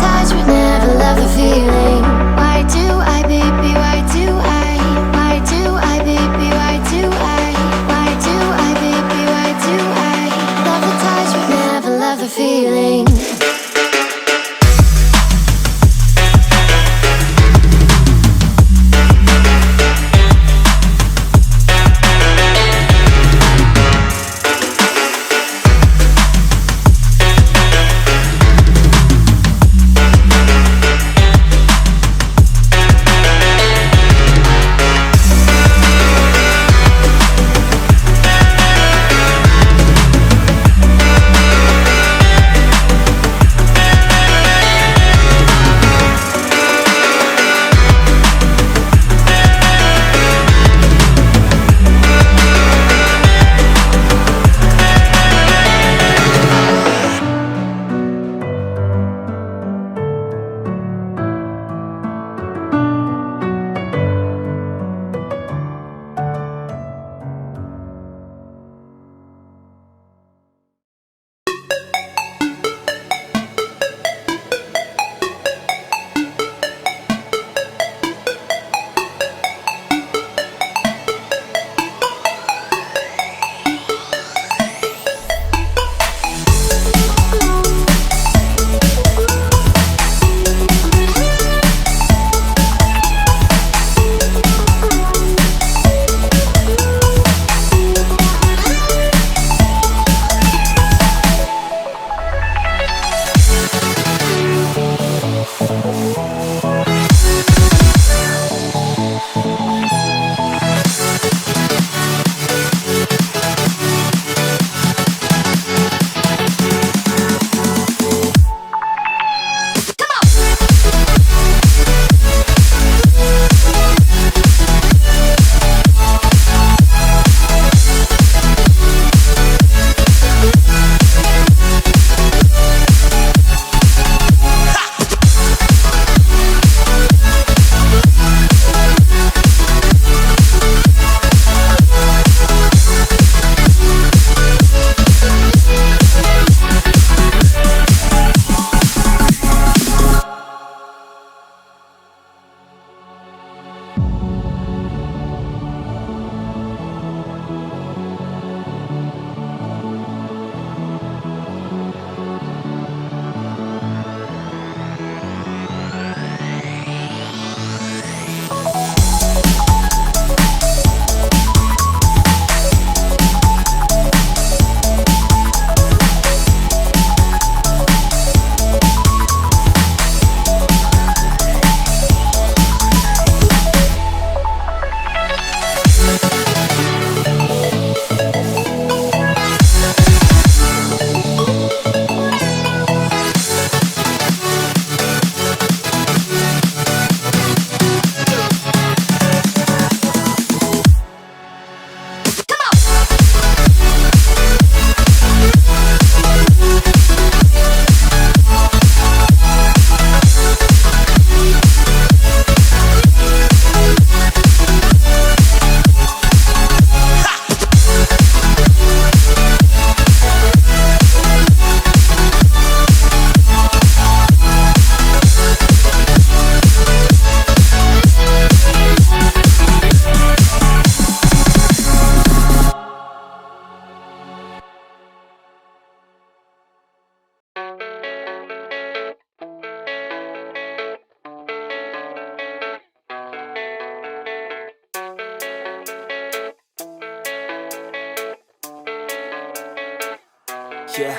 touch but never love the feeling. Why do I, baby, why do I? Why do I, baby, why do I? Why do I, baby, why do I? Love the touch but never love the feeling. yeah.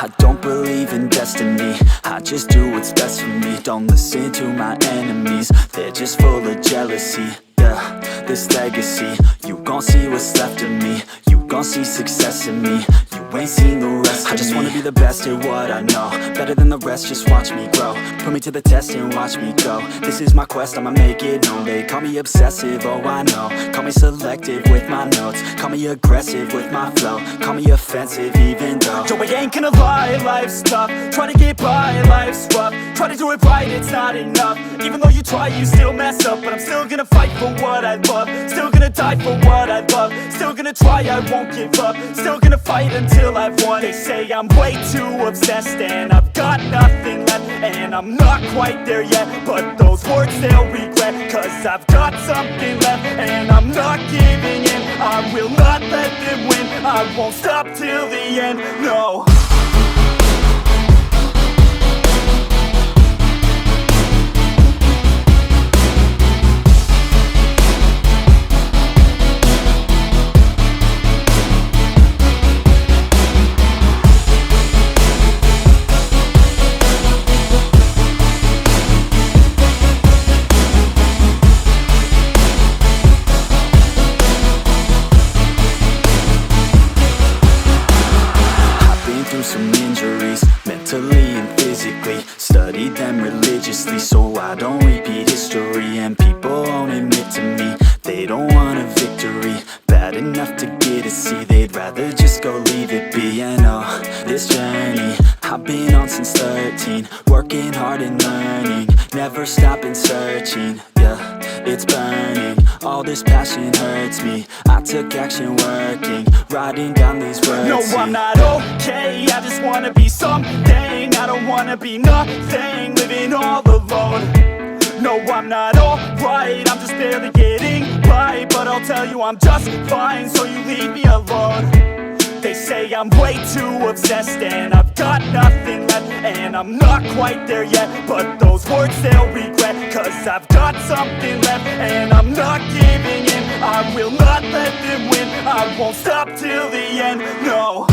I don't believe in destiny, I just do what's best for me. Don't listen to my enemies, they're just full of jealousy. Yeah, this legacy, you gon' see what's left of me. You gon' see success in me, you ain't seen the rest of me. I just wanna be the best at what I know, better than the rest, just watch me grow. Put me to the test and watch me go. This is my quest, I'ma make it known. They call me obsessive, oh I know. Call me selective with my notes, call me aggressive with my flow. Call me offensive even though, yo, I ain't gonna lie, life's tough. Try to get by, life's rough. Try to do it right, it's not enough. Even though you try, you still mess up. But I'm still gonna fight for what I love. Still gonna die for what I love. Still gonna try, I won't give up. Still gonna fight until I've won. They say I'm way too obsessed and I've got nothing left. And I'm not quite there yet, but those words they'll regret. Cause I've got something left and I'm not giving in. I will not let them win. I won't stop till the end, no. Some injuries, mentally and physically. Studied them religiously so I don't repeat history. And people won't admit to me they don't want a victory bad enough to get a C. They'd rather just go leave it be. And this journey I've been on since 13. Working hard and learning, never stopping searching. Yeah, it's burning, all this passion hurts me. I took action working, writing down these words. No, I'm not okay, I just wanna be something. I don't wanna be nothing, living all alone. No, I'm not alright, I'm just barely getting by. But I'll tell you I'm just fine, so you leave me alone. They say I'm way too obsessed and I've got nothing left. And I'm not quite there yet, but those words they'll regret. Cause I've got something left and I'm not giving in. I will not let them win. I won't stop till the end, no.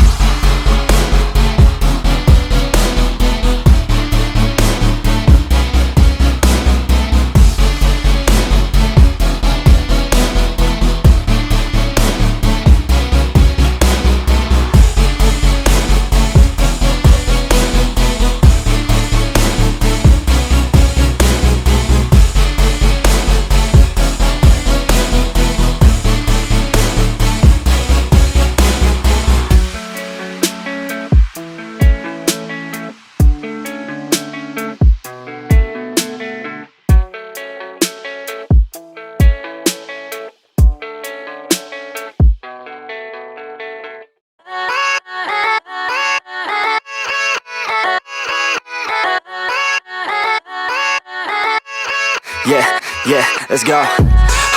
Yeah, let's go.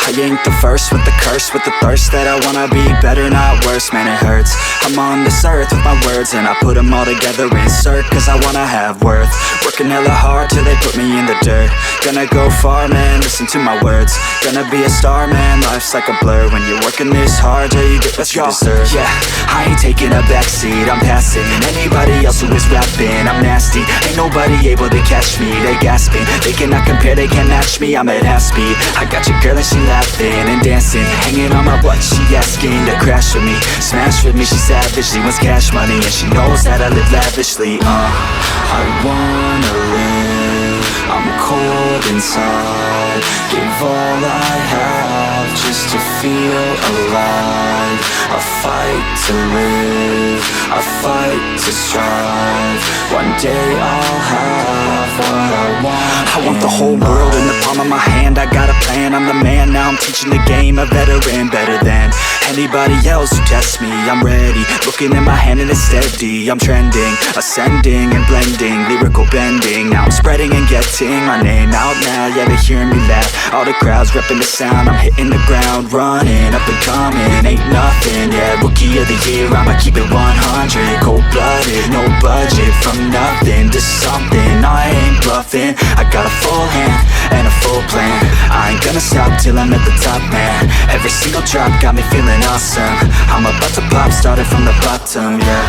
I ain't the first with the curse, with the thirst that I wanna be better, not worse, man it hurts. I'm on this earth with my words and I put them all together, insert, cause I wanna have worth. Working hella hard till they put me in the dirt. Gonna go far, man, listen to my words. Gonna be a star, man, life's like a blur. When you're working this hard, yeah, you get what you deserve. Yeah, I ain't taking a backseat, I'm passing anybody else who is rapping. I'm nasty, ain't nobody able to catch me. They gasping, they cannot compare, they can't match me. I'm at half speed, I got your girl and she laughing and dancing, hanging on my butt, she asking to crash with me, smash with me, she savage, she wants cash money, and she knows that I live lavishly. I wanna live, I'm cold inside, give all I have just to feel alive. I fight to live, I fight to strive, one day I'll have what I want. I want the whole world in the palm of my hand, I got a plan, I'm the man, now I'm teaching the game, a veteran, better than anybody else who tests me. I'm ready, looking at my hand and it's steady. I'm trending, ascending and blending, lyrical bending. Now I'm spreading and getting my name out now. Yeah, they hearing me laugh, all the crowds repping the sound. I'm hitting the ground, running, up and coming, ain't nothing. Yeah, rookie of the year, I'ma keep it 100. Cold-blooded, no budget, from nothing to something. I ain't bluffing, I got a full hand and a full plan. I ain't gonna stop till I'm at the top, man. Every single drop got me feeling awesome. I'm about to pop, started from the bottom, yeah.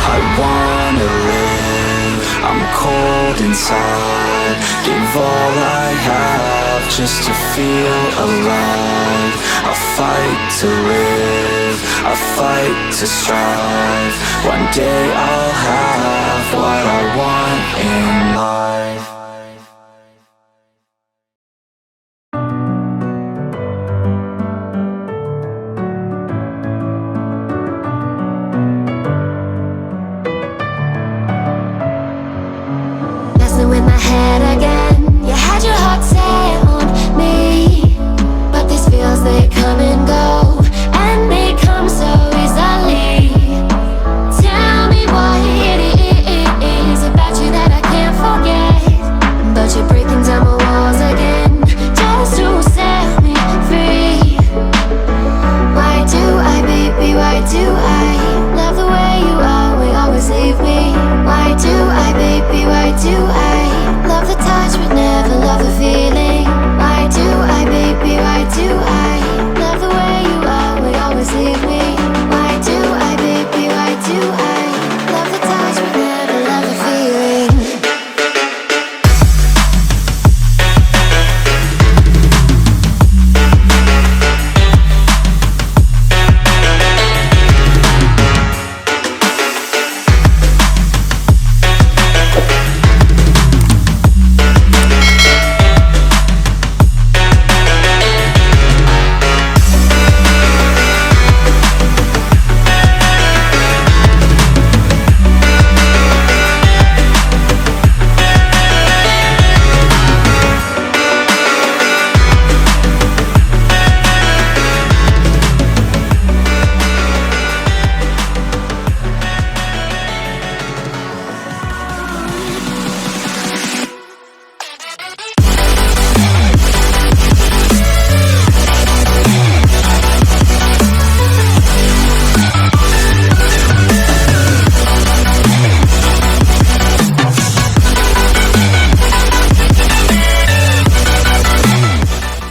I wanna live, I'm cold inside, give all I have just to feel alive. I fight to live, I fight to strive, one day I'll have what I want in life. in my head again.